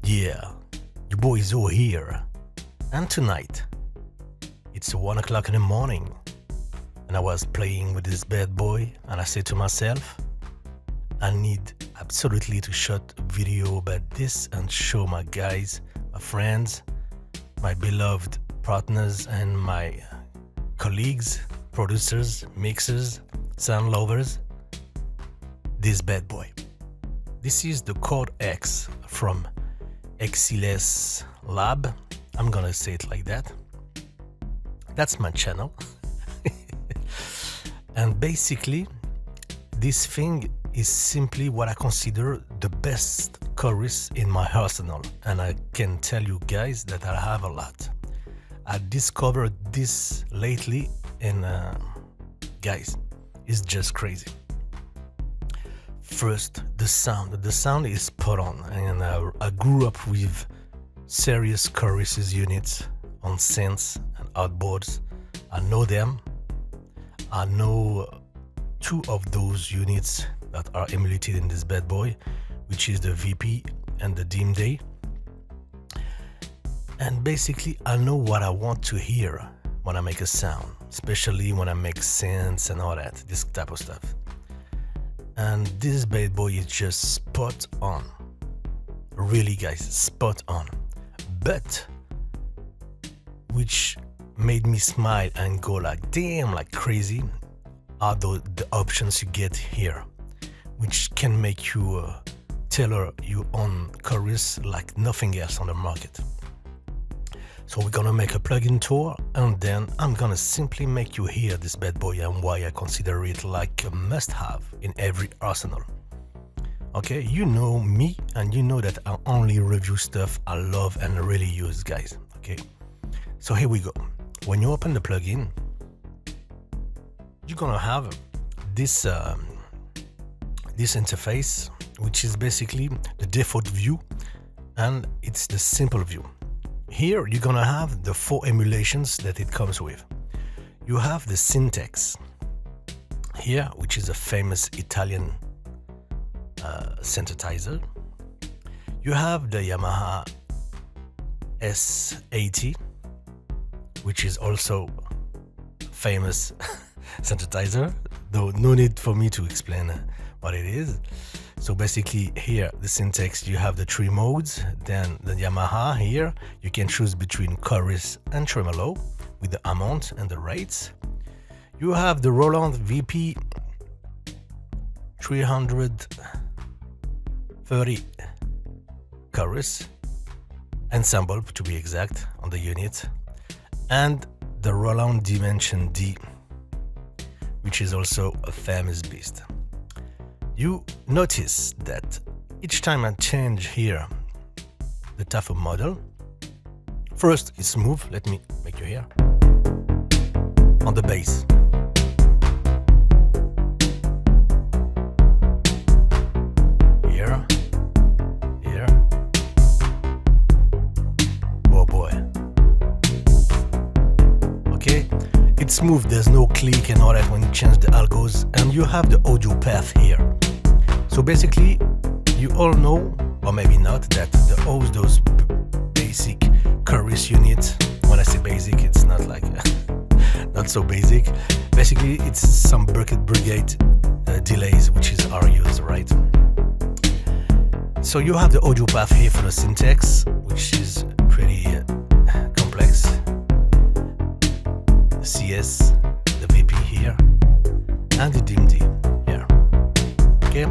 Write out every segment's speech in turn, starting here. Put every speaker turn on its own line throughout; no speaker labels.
Yeah, your boy is all here. And tonight, it's 1 o'clock in the morning, and I was playing with this bad boy, and I said to myself, I need absolutely to shoot a video about this and show my guys, my friends, my beloved partners, and my colleagues, producers, mixers, sound lovers, this bad boy. This is the Chor'X from Xils Lab. I'm gonna say it like that. That's my channel. And basically, this thing is simply what I consider the best chorus in my arsenal. And I can tell you guys that I have a lot. I discovered this lately, and guys, it's just crazy. First, the sound. The sound is spot on, and I grew up with serious choruses units on synths and outboards. I know them. I know two of those units that are emulated in this bad boy, which is the VP and the Dim Day. And basically, I know what I want to hear when I make a sound, especially when I make synths and all that, this type of stuff. And this bad boy is just spot on. Really, guys, spot on. But which made me smile and go like, damn, like crazy, are the options you get here, which can make you tailor your own chorus like nothing else on the market. So we're gonna make a plugin tour, and then I'm gonna simply make you hear this bad boy and why I consider it like a must-have in every arsenal. Okay, you know me, and you know that I only review stuff I love and really use, guys. Okay, so here we go. When you open the plugin, you're gonna have this this interface, which is basically the default view, and it's the simple view. Here you're gonna have the 4 emulations that it comes with. You have the Syntax here, which is a famous Italian synthesizer. You have the Yamaha S80, which is also famous synthesizer, though no need for me to explain what it is. So basically here, the Syntax, you have the 3 modes. Then the Yamaha here, you can choose between chorus and tremolo with the amount and the rates. You have the Roland VP 330 chorus, ensemble to be exact, on the unit, and the Roland Dimension D, which is also a famous beast. You notice that each time I change here the type of model, first it's smooth, let me make you hear, on the bass. Here, here, oh boy. Okay, it's smooth, there's no click and all that when you change the algos, and you have the audio path here. So basically, you all know, or maybe not, that those basic chorus units, when I say basic, it's not like, not so basic. Basically, it's some Bucket Brigade delays, which is our use, right? So you have the audio path here for the Syntax, which is pretty complex. The CS, the VP here, and the Dim D here. Okay.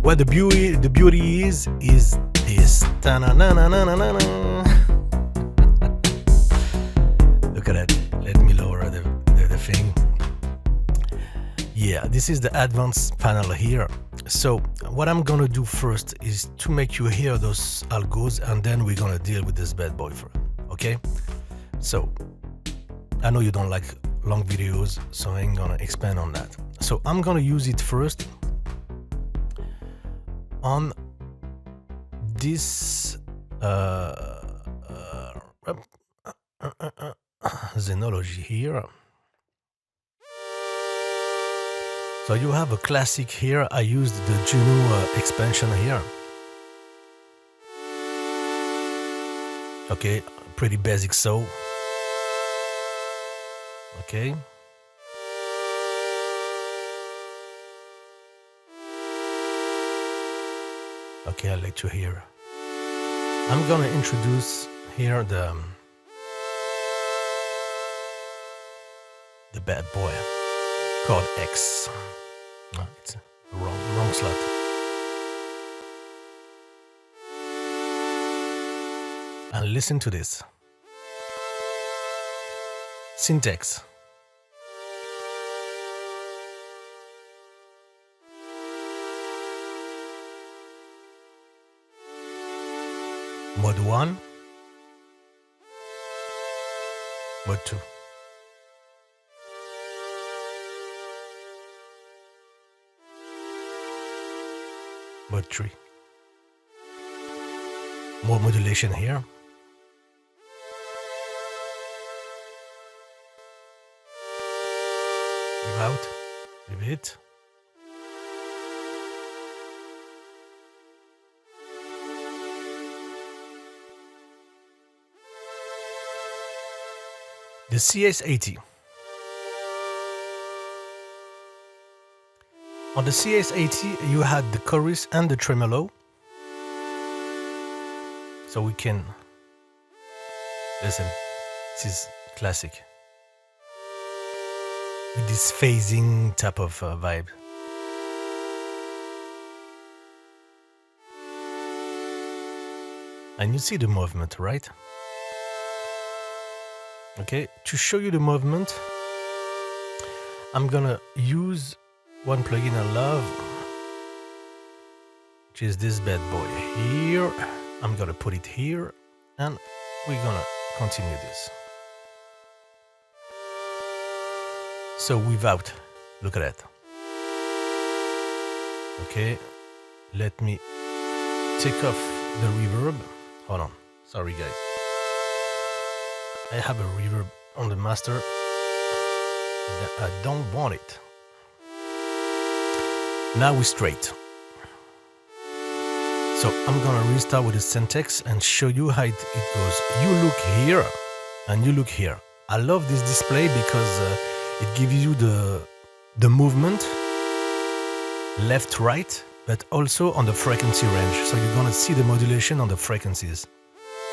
What the beauty is this. Ta-na-na-na-na-na-na. Look at that. Let me lower the thing. Yeah, this is the advanced panel here. So what I'm gonna do first is to make you hear those algos, and then we're gonna deal with this bad boy for, okay? So I know you don't like long videos, so I ain't gonna expand on that. So I'm gonna use it first on this Zenology here. So you have a classic here. I used the Juno expansion here. Okay, pretty basic saw. Okay. Okay, I'll let you hear. I'm gonna introduce here the bad boy called X. Oh, it's wrong slot. And listen to this. Syntax. Mode 1. Mode 2. Mode 3. More modulation here. Leave out. Leave it. The CS80. On the CS80, you had the chorus and the tremolo. So we can listen. This is classic. With this phasing type of vibe. And you see the movement, right? Okay, to show you the movement, I'm gonna use one plugin I love, which is this bad boy here. I'm gonna put it here, and we're gonna continue this. So without, look at that. Okay, let me take off the reverb. Hold on, sorry guys. I have a reverb on the master, and I don't want it. Now we're straight. So I'm gonna restart with the syntax and show you how it goes. You look here and you look here. I love this display because it gives you the movement left, right, but also on the frequency range. So you're gonna see the modulation on the frequencies.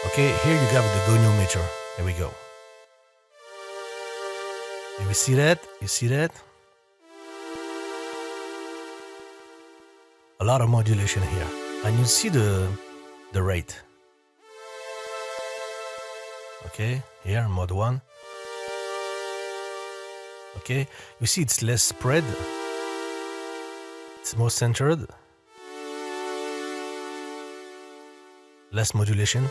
Okay, here you got the goniometer. Here we go. You see that? You see that? A lot of modulation here. And you see the rate. Okay, here, mode 1. Okay, you see it's less spread. It's more centered. Less modulation.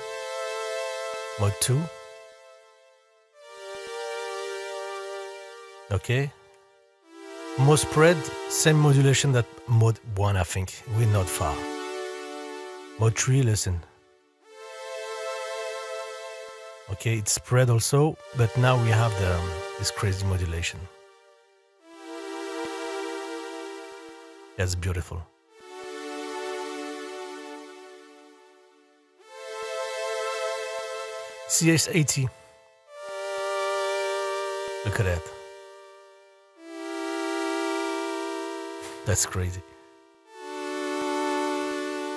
Mode 2. Okay. More spread, same modulation that mode 1, I think. We're not far. Mode 3, listen. Okay, it's spread also, but now we have this crazy modulation. That's beautiful. CS80. Look at that. That's crazy.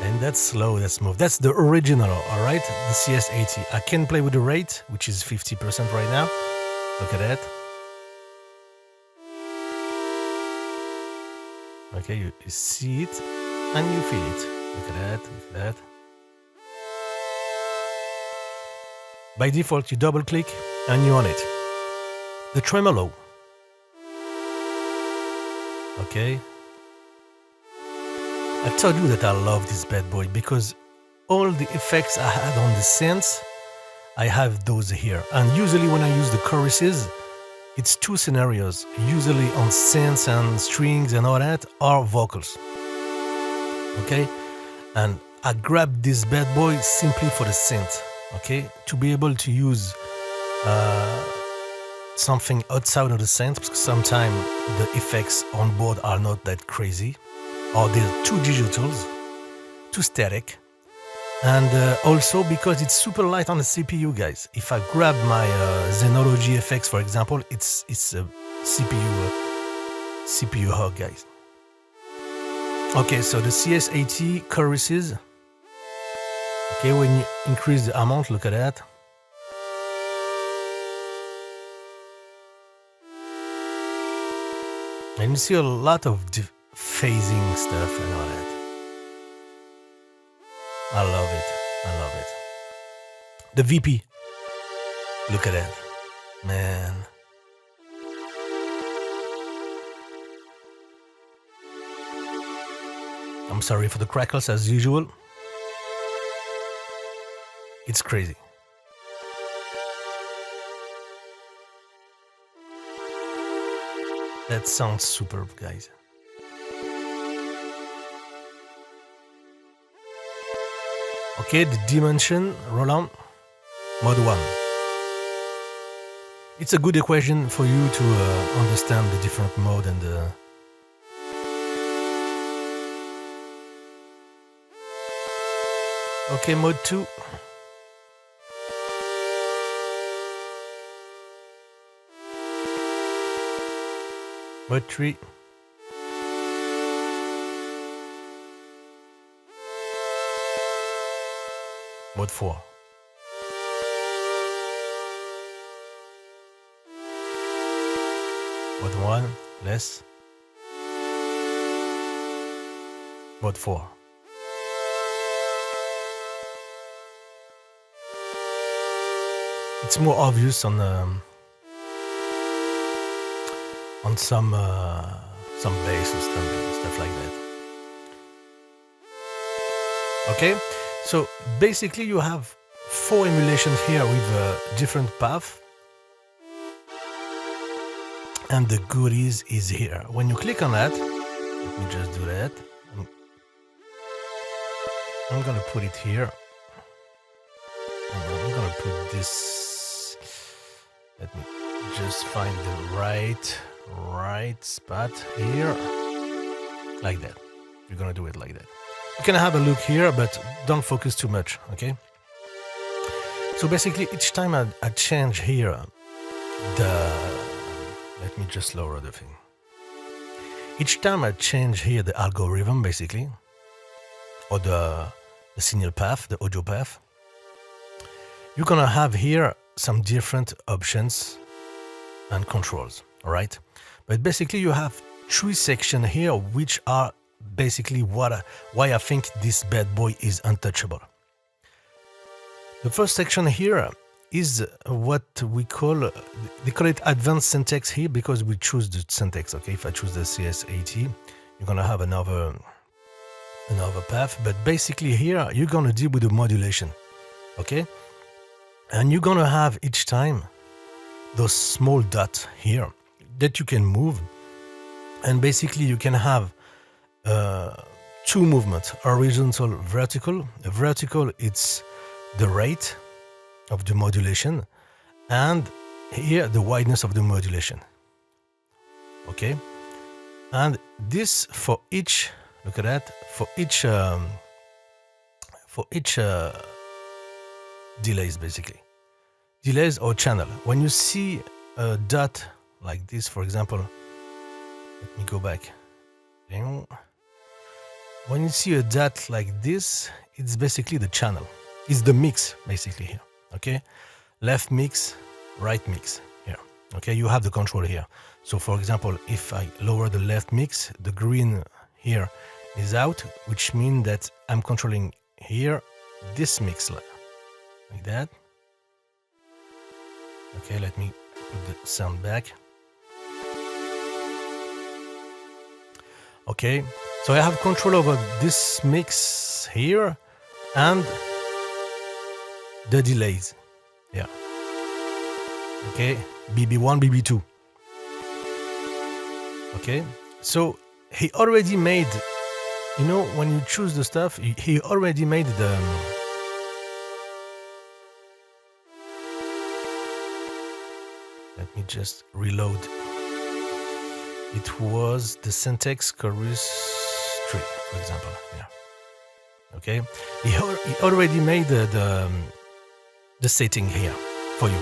And that's slow, that's smooth. That's the original, alright? The CS80. I can play with the rate, which is 50% right now. Look at that. Okay, you see it and you feel it. Look at that, look at that. By default, you double click and you're on it. The tremolo. Okay. I told you that I love this bad boy because all the effects I had on the synths, I have those here. And usually when I use the choruses, it's two scenarios. Usually on synths and strings and all that, or vocals. Okay? And I grabbed this bad boy simply for the synth. Okay? To be able to use something outside of the synth, because sometimes the effects on board are not that crazy. Or they're too digitals, too static. And also because it's super light on the CPU, guys. If I grab my Zenology FX, for example, it's a CPU hog, guys. Okay, so the CS80 choruses. Okay, when you increase the amount, look at that. And you see a lot of phasing stuff and all that. I love it. I love it. The VP. Look at that. Man. I'm sorry for the crackles as usual. It's crazy. That sounds superb, guys. Okay, the dimension, Roland, mod 1. It's a good equation for you to understand the different mode and the... Okay, mode 2. Mode 3. Mode 4. Mode 1, less. Mode 4. It's more obvious on some bass and stuff like that. Okay, so basically you have 4 emulations here with different paths, and the goodies is here. When you click on that, let me just do that. I'm gonna put it here. I'm gonna put this. Let me just find the right spot here, like that. You're gonna do it like that. You can have a look here, but don't focus too much, okay? So basically, each time I change here, let me just lower the thing. Each time I change here the algorithm, basically, or the signal path, the audio path, you're gonna have here some different options and controls, all right? But basically you have 3 sections here which are basically why I think this bad boy is untouchable. The first section here is what we call, they call it advanced syntax here because we choose the syntax, okay? If I choose the CS80, you're gonna have another path, but basically here you're gonna deal with the modulation, okay? And you're gonna have each time those small dots here that you can move, and basically you can have 2 movements, horizontal, vertical. Vertical, it's the rate of the modulation, and here the wideness of the modulation, okay? And this for each, look at that, for each delays, basically delays or channel. When you see a dot like this, for example, let me go back. When you see a dot like this, it's basically the channel. It's the mix basically here, okay? Left mix, right mix here, okay? You have the control here. So for example, if I lower the left mix, the green here is out, which means that I'm controlling here this mix like that. Okay, let me put the sound back. Okay, so I have control over this mix here and the delays. Yeah. Okay, BB1, BB2. Okay, so he already made, you know, when you choose the stuff, he already made the... Let me just reload. It was the syntax chorus 3, for example. Yeah. Okay, he already made the setting here for you.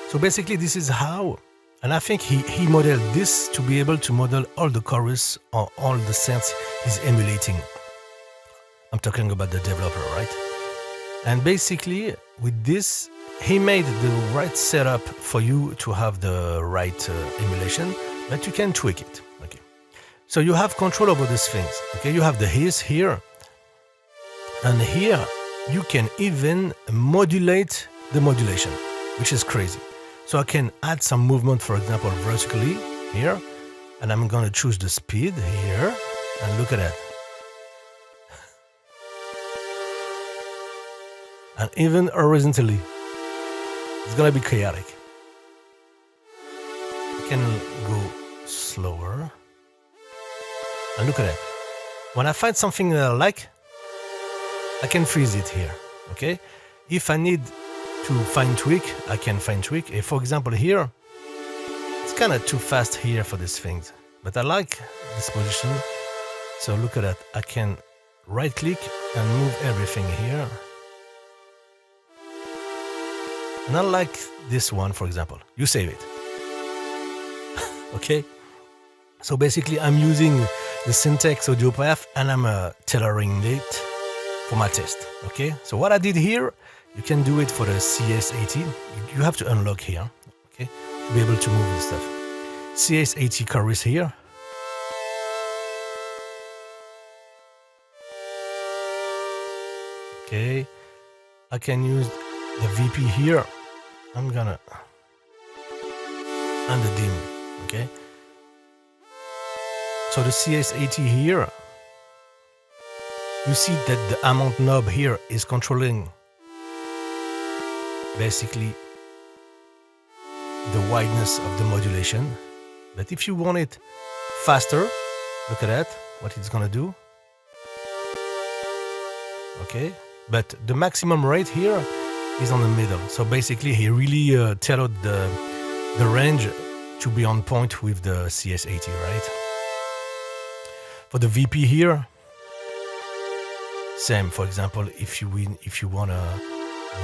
So basically this is how, and I think he modeled this to be able to model all the chorus or all the synths he's emulating. I'm talking about the developer, right? And basically with this, he made the right setup for you to have the right emulation, but you can tweak it. Okay, so you have control over these things. Okay, you have the hiss here, and here you can even modulate the modulation, which is crazy. So I can add some movement, for example, vertically here, and I'm gonna choose the speed here, and look at that. And even horizontally, it's gonna be chaotic. I can go slower, and look at that. When I find something that I like, I can freeze it here. Okay, if I need to fine tweak, I can fine tweak. For example, here, it's kind of too fast here for these things, but I like this position. So look at that. I can right click and move everything here. And I like this one, for example. You save it. Okay? So basically, I'm using the Syntax audio path and I'm tailoring it for my test. Okay? So what I did here, you can do it for the CS80. You have to unlock here, okay, to be able to move this stuff. CS80 chorus here. Okay, I can use the VP here. I'm gonna and the dim. Okay. So the CS80 here, you see that the amount knob here is controlling basically the wideness of the modulation. But if you want it faster, look at that, what it's gonna do. Okay, but the maximum rate here is on the middle. So basically he really tailored the range to be on point with the CS80, right? For the VP here, same. For example, if you wanna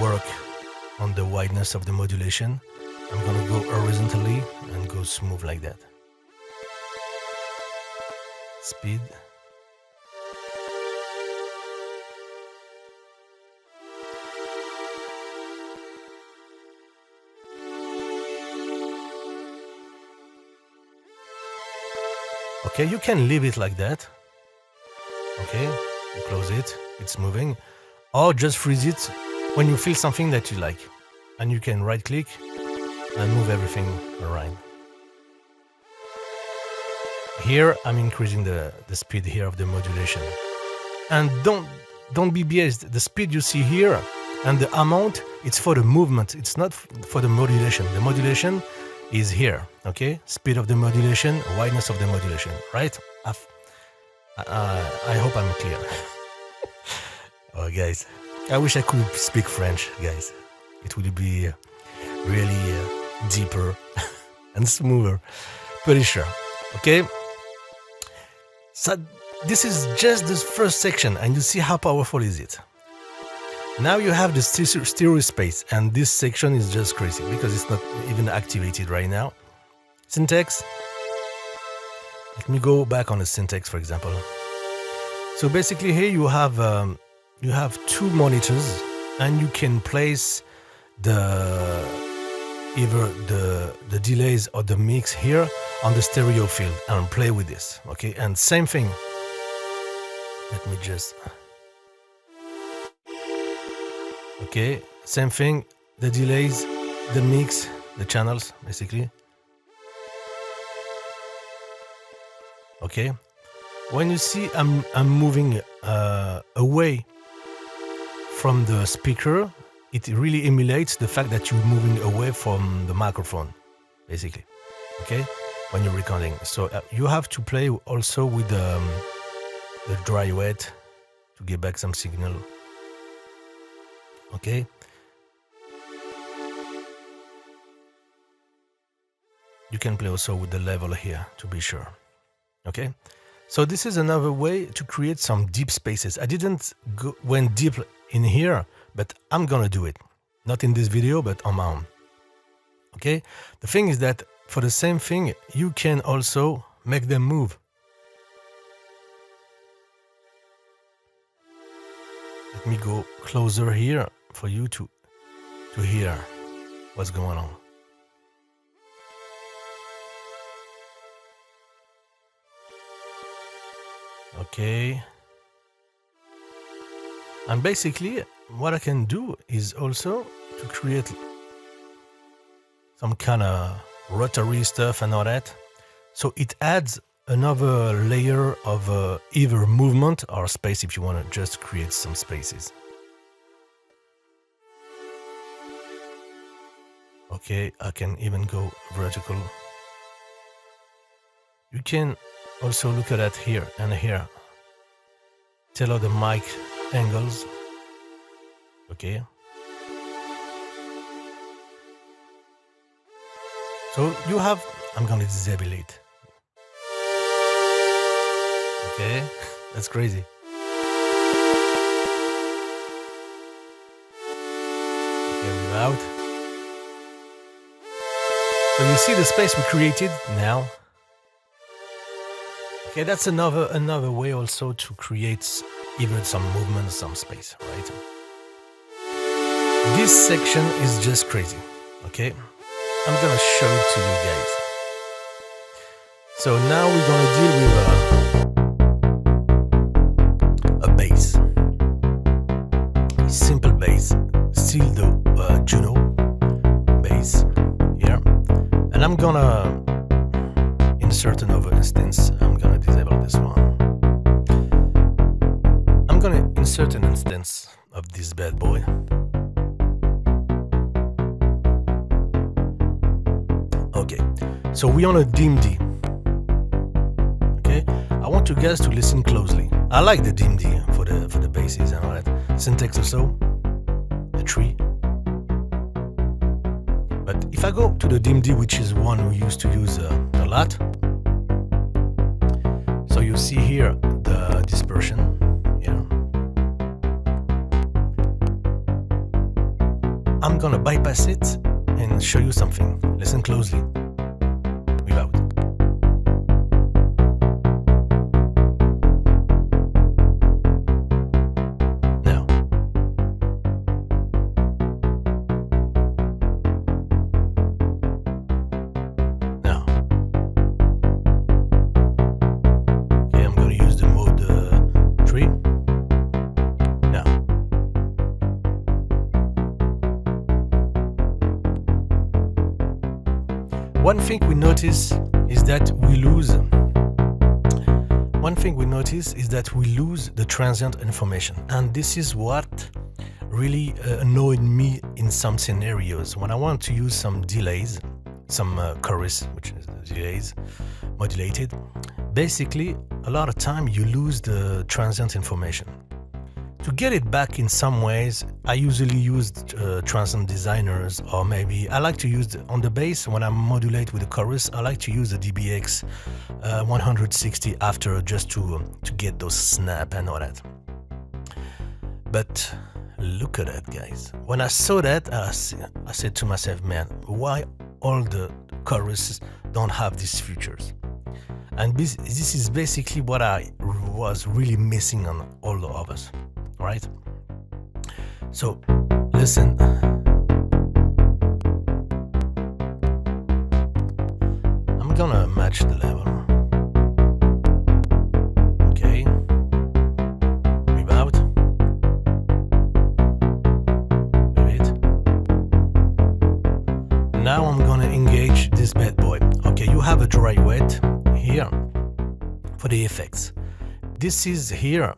work on the wideness of the modulation, I'm gonna go horizontally and go smooth like that. Speed. Okay, you can leave it like that. Okay, you close it, it's moving. Or just freeze it when you feel something that you like. And you can right click and move everything around. Here I'm increasing the speed here of the modulation. And don't be biased. The speed you see here and the amount, it's for the movement. It's not for the modulation. The modulation is here, okay? Speed of the modulation, wideness of the modulation, right? I hope I'm clear. Oh, guys, I wish I could speak French, guys. It would be really deeper and smoother. Pretty sure, okay? So this is just the first section, and you see how powerful is it. Now you have the stereo space, and this section is just crazy because it's not even activated right now. Syntax. Let me go back on the syntax, for example. So basically here you have two monitors, and you can place either the delays or the mix here on the stereo field and play with this. Okay, and same thing. Let me just. Okay, same thing, the delays, the mix, the channels, basically. Okay, when you see I'm moving away from the speaker, it really emulates the fact that you're moving away from the microphone, basically. Okay, when you're recording. So you have to play also with the dry wet to get back some signal. Okay, you can play also with the level here to be sure. Okay, So this is another way to create some deep spaces. I didn't went deep in here, but I'm gonna do it. Not in this video, but on my own. Okay? The thing is that for the same thing, you can also make them move. Let me go closer here for you to hear what's going on. Okay. And basically, what I can do is also to create some kind of rotary stuff and all that. So it adds another layer of either movement or space if you want to just create some spaces. Okay, I can even go vertical. You can also look at that here and here. Tailor the mic angles. Okay. So you have, I'm gonna disable it. Okay, that's crazy. Okay, we're out. So you see the space we created now. Okay, that's another way also to create even some movement, some space, right? This section is just crazy, okay? I'm gonna show it to you guys. So now we're gonna deal with a bass. Simple bass, still the Juno bass here. And I'm gonna insert another instance. I'm gonna disable this one. I'm gonna insert an instance of this bad boy. Okay, so we're on a DIMD. Okay, I want you guys to listen closely. I like the DIMD for the basses and all that. Syntax also, the tree. But if I go to the DIMD, which is one we used to use a lot, so you see here the dispersion here. I'm gonna bypass it and show you something. Listen closely. Without. Now. Now. Okay, I'm gonna use the mode 3. Now. One thing we notice is that we lose the transient information, and this is what really annoyed me in some scenarios when I want to use some delays, some chorus, which is the delays modulated. Basically, a lot of time you lose the transient information. To get it back in some ways, I usually use transient designers, or maybe I like to use on the bass when I modulate with the chorus. I like to use the DBX 160 after, just to get those snap and all that. But look at that, guys. When I saw that, I said to myself, man, why all the choruses don't have these features? And this is basically what I was really missing on all the others. Right? So, listen. I'm gonna match the level. Okay. Without. With it. Now I'm gonna engage this bad boy. Okay, you have a dry wet here for the effects. This is here.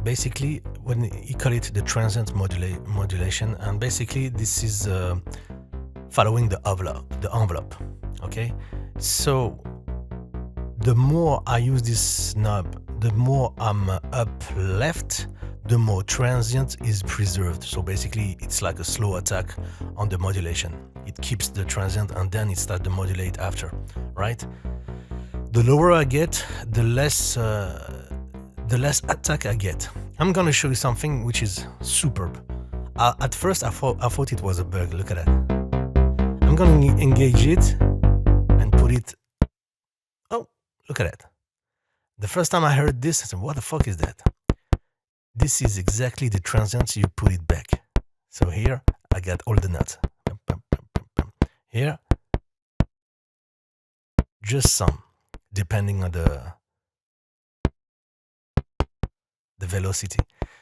Basically, when you call it the transient modulation, and basically this is following the envelope. Okay, so the more I use this knob, the more I'm up left, the more transient is preserved. So basically, it's like a slow attack on the modulation. It keeps the transient and then it starts to modulate after, right? the lower I get, the less attack I get. I'm gonna show you something which is superb. At first I thought it was a bug. Look at that. I'm gonna engage it and put it. Oh, look at that. The first time I heard this, I said, what the fuck is that? This is exactly the transient, you put it back. So here I got all the nuts. Here, just some, depending on the velocity.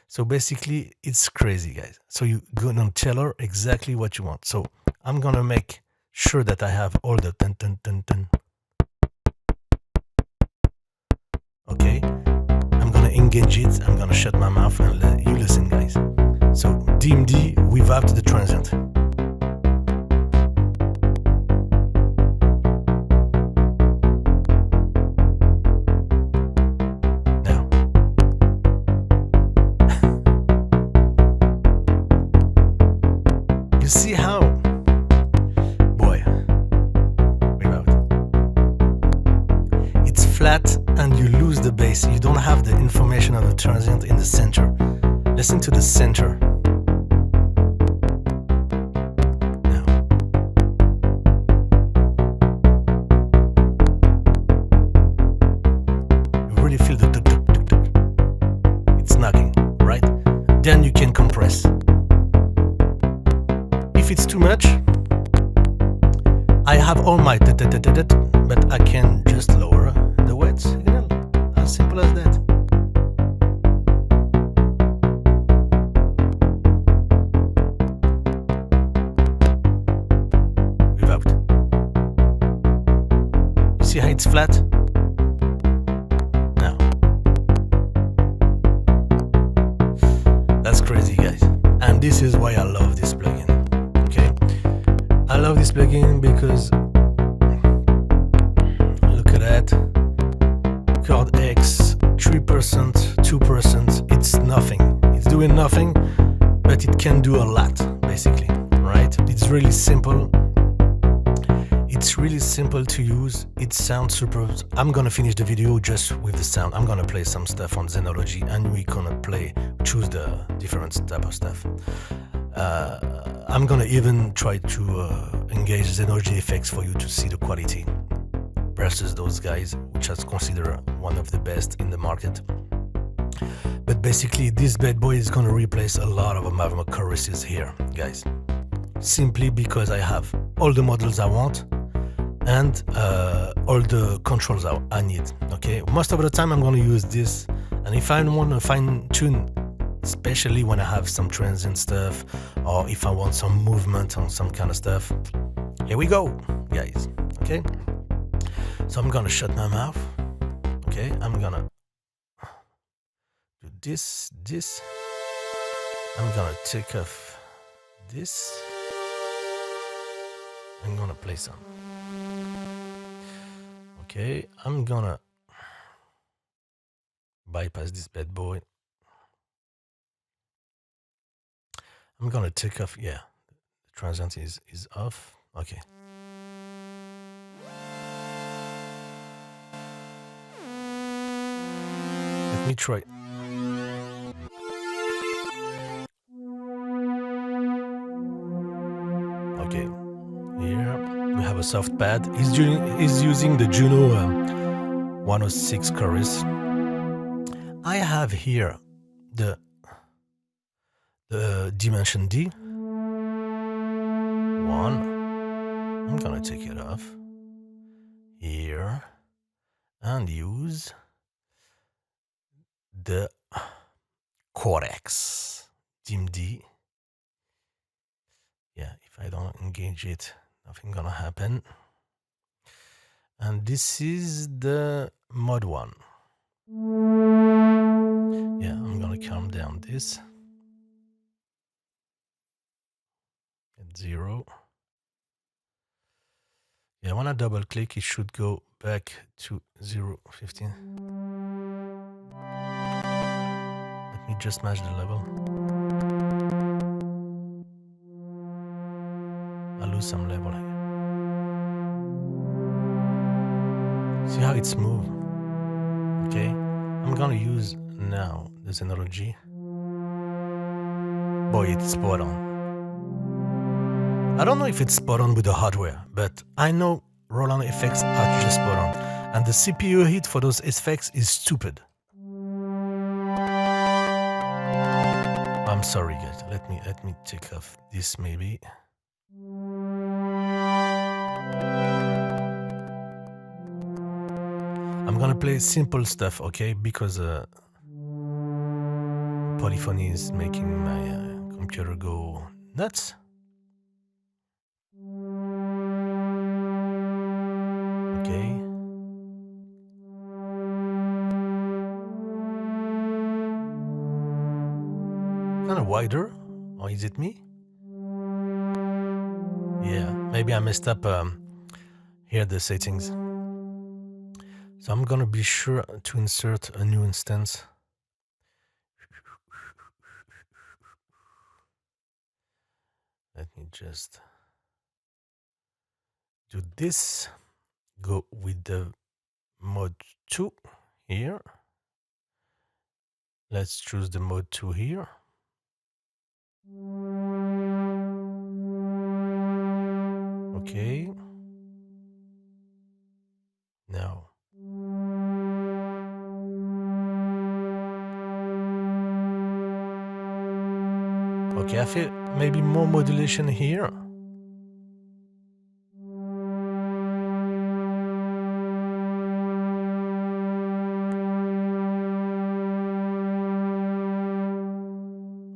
So basically it's crazy, guys. So you gonna tailor exactly what you want. So I'm gonna make sure that I have all the dun dun dun dun. Okay, I'm gonna engage it. I'm gonna shut my mouth and let you listen, guys. So DMD without the transient. You see how, boy, without. It's flat and you lose the bass. You don't have the information of the transient in the center. Listen to the center. Now. You really feel the tuk tuk tuk tuk. It's knocking, right? Then you can compress. If it's too much, I have all my but I can just lower the weight signal. As simple as that. Without. You see how it's flat? Now. That's crazy, guys. And this is why I love this plugin. I love this plugin because look at that. Chor'X, 3%, 2%, it's nothing. It's doing nothing, but it can do a lot, basically, right? It's really simple. It's really simple to use. It sounds superb. I'm gonna finish the video just with the sound. I'm gonna play some stuff on Zenology and we're gonna choose the different type of stuff. I'm gonna even try to engage Zeno FX for you to see the quality versus those guys, which is considered one of the best in the market. But basically, this bad boy is gonna replace a lot of my choruses here, guys. Simply because I have all the models I want and all the controls I need. Okay, most of the time I'm gonna use this, and if I want to fine tune, especially when I have some transient stuff or if I want some movement on some kind of stuff, here we go, guys. Okay, so I'm gonna shut my mouth. Okay, I'm gonna do this. I'm gonna take off this. I'm gonna play some. Okay, I'm gonna bypass this bad boy. I'm gonna take off, yeah, the transient is off. Okay. Let me try. Okay, here we have a soft pad. He's using the Juno 106 chorus. I have here the dimension D. One. I'm gonna take it off here and use the Chor'X DMD. Yeah, if I don't engage it, nothing gonna happen. And this is the mod one. Yeah, I'm gonna calm down this. At 0. Yeah, when I double click, it should go back to 0.15. Let me just match the level. I lose some level here. See how it's smooth? Okay, I'm gonna use now the Zenology. Boy, it's spot on. I don't know if it's spot on with the hardware, but I know Roland effects are just spot on, and the CPU hit for those effects is stupid. I'm sorry, guys. Let me take off this maybe. I'm gonna play simple stuff, okay? Because polyphony is making my computer go nuts. Okay. Kind of wider, or is it me? Yeah, maybe I messed up here the settings. So I'm gonna be sure to insert a new instance. Let me just do this. Go with the mode 2 here. Let's choose the mode 2 here. Okay. Now. Okay, I feel maybe more modulation here.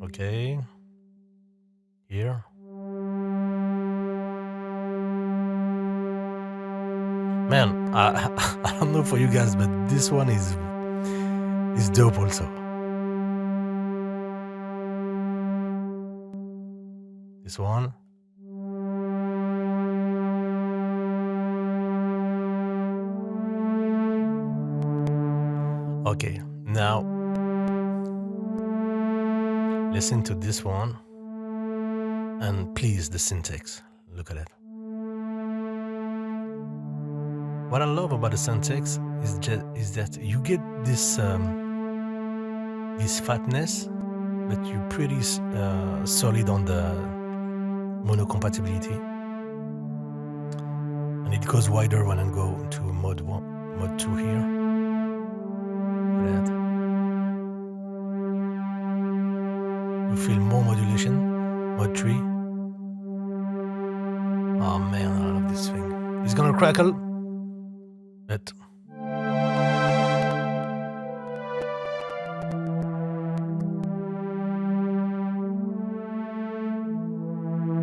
Okay. Here. Man, I don't know for you guys, but this one is dope also. This one. Okay, now listen to this one, and please the syntax. Look at it. What I love about the syntax is that you get this this fatness, but you're pretty solid on the mono compatibility, and it goes wider when I go to mode 2 here. That. You feel more modulation, mode 3. Oh man, I love this thing. It's gonna crackle, but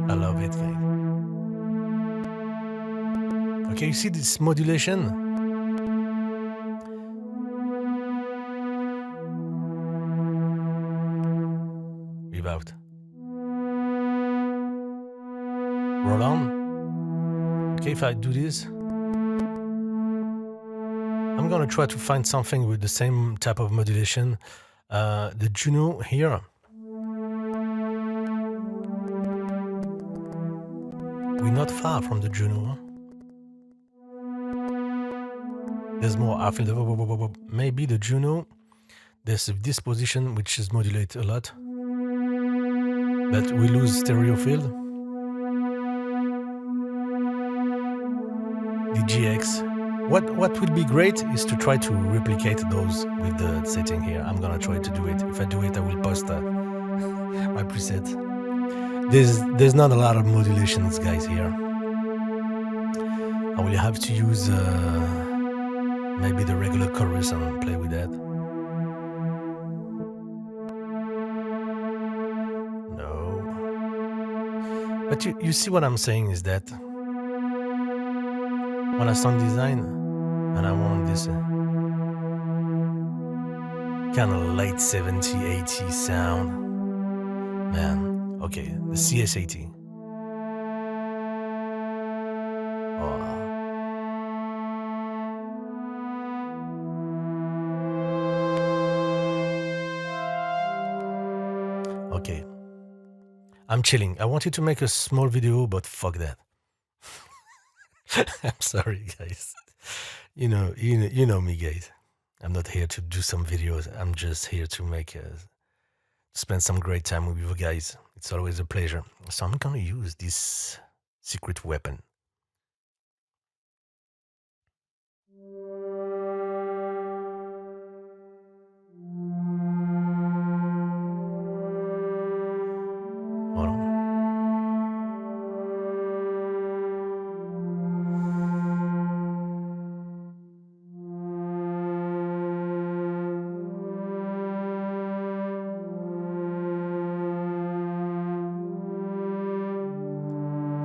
I love it, guys. Okay, you see this modulation? Without. Roll on. Okay, if I do this, I'm gonna try to find something with the same type of modulation. The Juno here. We're not far from the Juno. There's more. I feel the maybe the Juno. There's this position which is modulated a lot, but we lose stereo field. The GX. What would be great is to try to replicate those with the setting here. I'm gonna try to do it. If I do it, I will post my preset. There's not a lot of modulations, guys, here. I will have to use maybe the regular chorus and play with that. No. But you see what I'm saying is that when I sound design and I want this kind of late 70s, 80s sound, man, okay, the CS80. Okay, I'm chilling. I wanted to make a small video, but fuck that. I'm sorry, guys. You know me, guys. I'm not here to do some videos. I'm just here to make spend some great time with you guys. It's always a pleasure. So I'm gonna use this secret weapon. Hold on.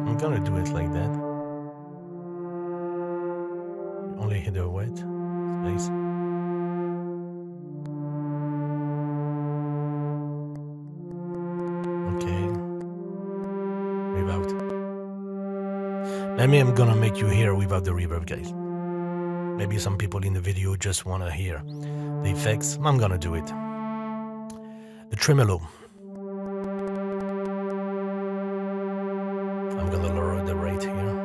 I'm gonna do it like that. Only hit the wet space. Okay. Without. Maybe I'm gonna make you hear without the reverb, guys. Maybe some people in the video just wanna hear the effects. I'm gonna do it. The tremolo. I'm gonna lower the rate here.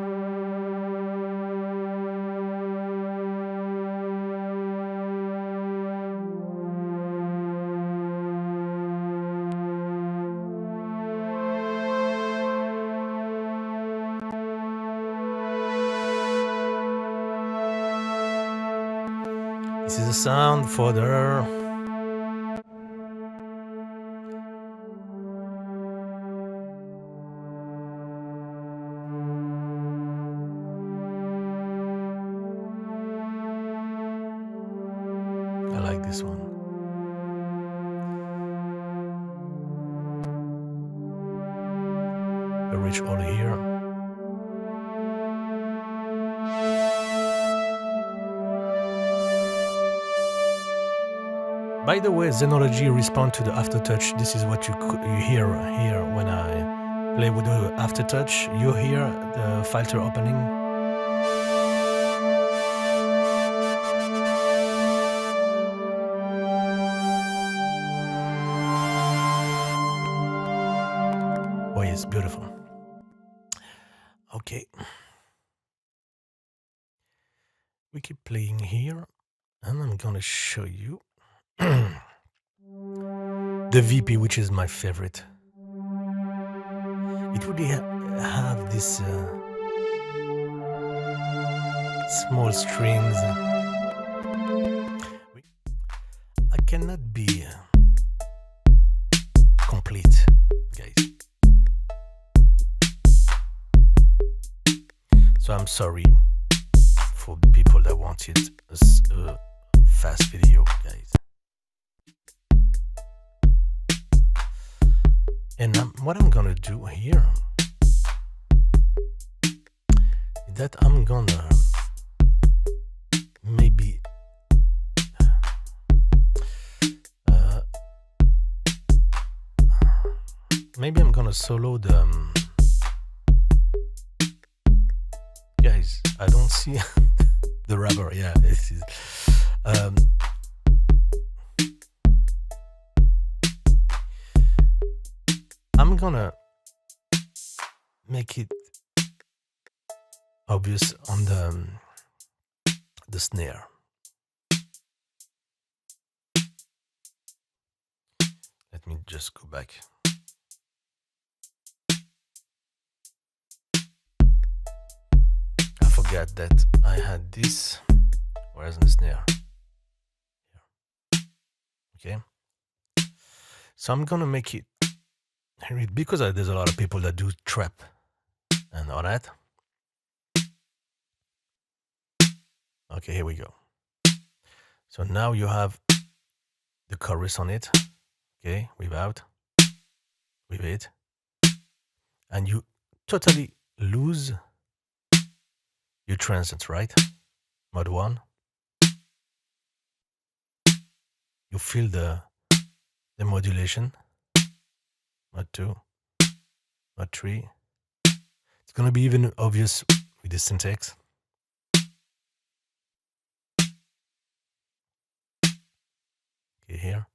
This is the sound for the I like this one. The rich all here. By the way, Zenology respond to the aftertouch. This is what you hear here when I play with the aftertouch. You hear the filter opening. Oh yes, beautiful. Okay. We keep playing here, and I'm gonna show you the VP, which is my favorite. It really have this small strings. I cannot be complete, guys. So I'm sorry for the people that wanted a fast video, guys. And what I'm gonna do here is that I'm gonna maybe I'm gonna solo the guys. I don't see the rubber. Yeah, this is. I'm gonna make it obvious on the snare. Let me just go back. I forgot that I had this. Where's the snare? Here. Okay. So I'm gonna make it because there's a lot of people that do trap and all that. Okay, here we go. So now you have the chorus on it, okay, with it, and you totally lose your transient, right? Mod 1. You feel the modulation. Mod 2, Mod 3. It's gonna be even obvious with the syntax. Okay, here.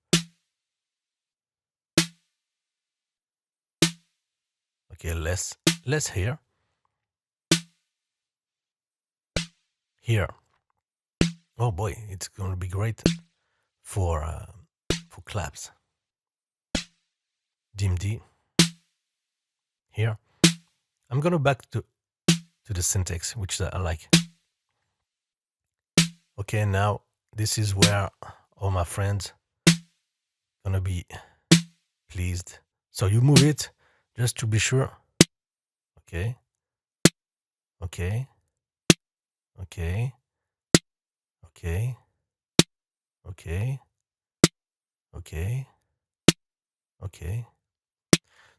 Okay, less here. Here. Oh boy, it's gonna be great for claps. DMD here. I'm gonna back to the syntax, which I like. Okay, now this is where all my friends gonna be pleased. So you move it just to be sure. Okay. Okay. Okay. Okay. Okay. Okay. Okay.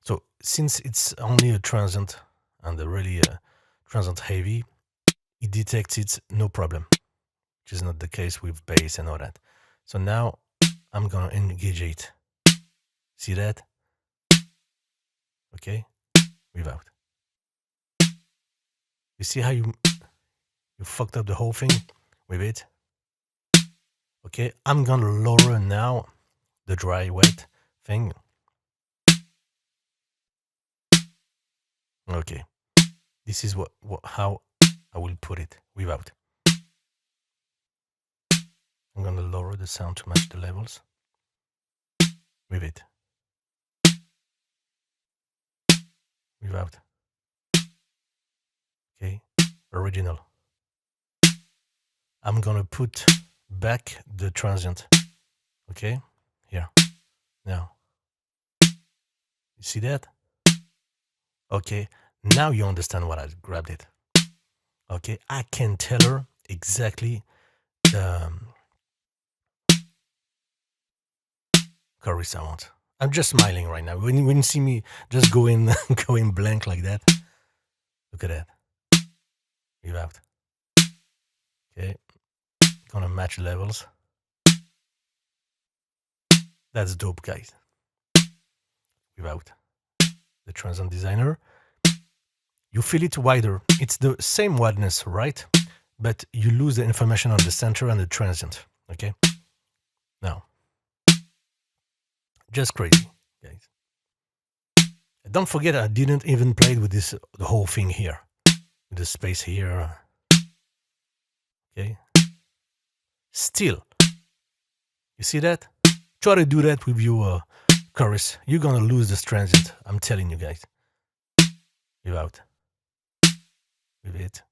So since it's only a transient and a really transient heavy, it detects it no problem, which is not the case with bass and all that. So now I'm gonna engage it. See that? Okay, without. You see how you fucked up the whole thing with it? Okay, I'm gonna lower now the dry wet thing. Okay, this is how I will put it without. I'm gonna lower the sound to match the levels with it. Without. Okay, original. I'm gonna put back the transient. Okay, here. Now, you see that? Okay, now you understand why I grabbed it. Okay, I can tell her exactly the chorus I want. I'm just smiling right now. When you see me just going going blank like that, look at that. Without. Okay, gonna match levels. That's dope, guys. Without the transient designer, you feel it wider. It's the same wideness, right? But you lose the information on the center and the transient. Okay. Now, just crazy, guys. Don't forget, I didn't even play with this the whole thing here, with the space here. Okay. Still, you see that? Try to do that with your chorus. You're gonna lose this transient. I'm telling you guys. Without. With it.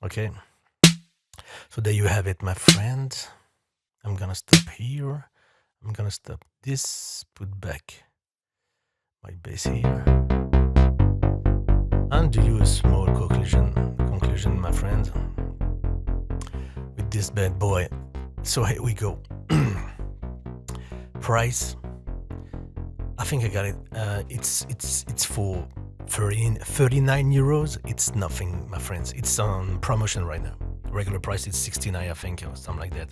Okay. So there you have it, my friend. I'm gonna stop here. I'm gonna stop this. Put back my bass here. And do you a small conclusion, my friend, with this bad boy. So here we go. Price, I think I got it. It's for 39 euros. It's nothing, my friends. It's on promotion right now. Regular price is 69, I think, or something like that.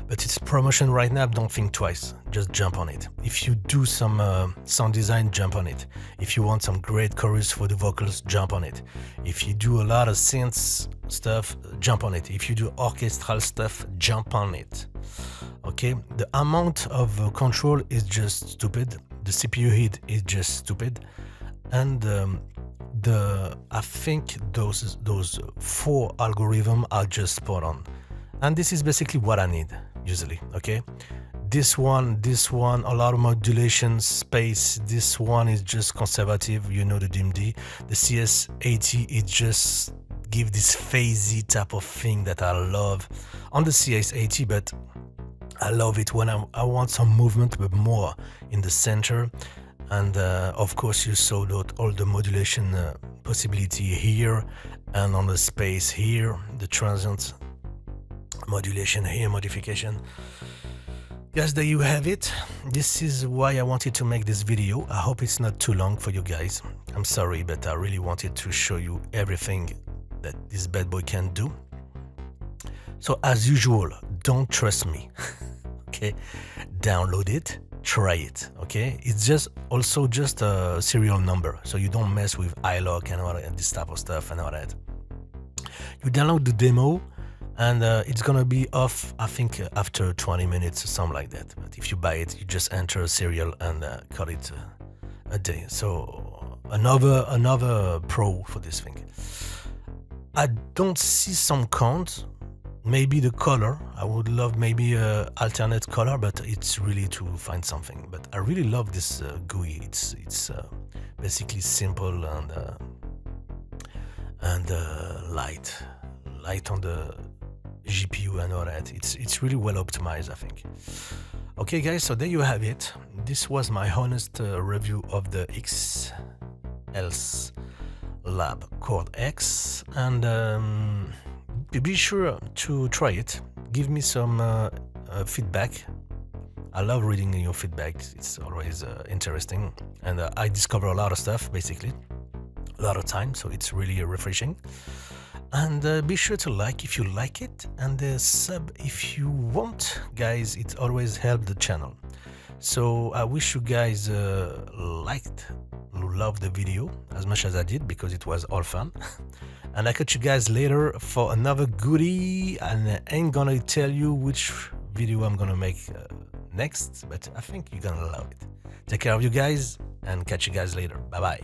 But it's promotion right now. Don't think twice. Just jump on it. If you do some sound design, jump on it. If you want some great chorus for the vocals, jump on it. If you do a lot of synths stuff, jump on it. If you do orchestral stuff, jump on it. Okay, the amount of control is just stupid. The CPU heat is just stupid, and I think those 4 algorithms are just spot on. And this is basically what I need usually. Okay, this one, a lot of modulation space. This one is just conservative, you know, the DMD. The CS80 it just give this phasey type of thing that I love on the CS80, but I love it when I want some movement, but more in the center. And of course you saw all the modulation possibility here, and on the space here, the transient modulation here, modification. Guys, there you have it. This is why I wanted to make this video. I hope it's not too long for you guys. I'm sorry, but I really wanted to show you everything that this bad boy can do. So as usual, don't trust me. Okay, download it, try it. Okay, it's just also just a serial number, so you don't mess with iLock and all that, this type of stuff and all that. You download the demo, and it's gonna be off, I think, after 20 minutes or something like that. But if you buy it, you just enter a serial and call it a day. So another pro for this thing. I don't see some cons. Maybe the color. I would love maybe a alternate color, but it's really to find something. But I really love this GUI. It's basically simple and light on the GPU and all that. It's really well optimized, I think. Okay, guys, so there you have it. This was my honest review of the Xils Lab Chor'X, and be sure to try it. Give me some feedback. I love reading your feedback. It's always interesting, and I discover a lot of stuff, basically, a lot of time, so it's really refreshing. And be sure to like if you like it, and sub if you want, guys. It always helps the channel. So I wish you guys loved the video as much as I did, because it was all fun. And I catch you guys later for another goodie, and I ain't gonna tell you which video I'm gonna make next, but I think you're gonna love it. Take care of you guys, and catch you guys later. Bye bye.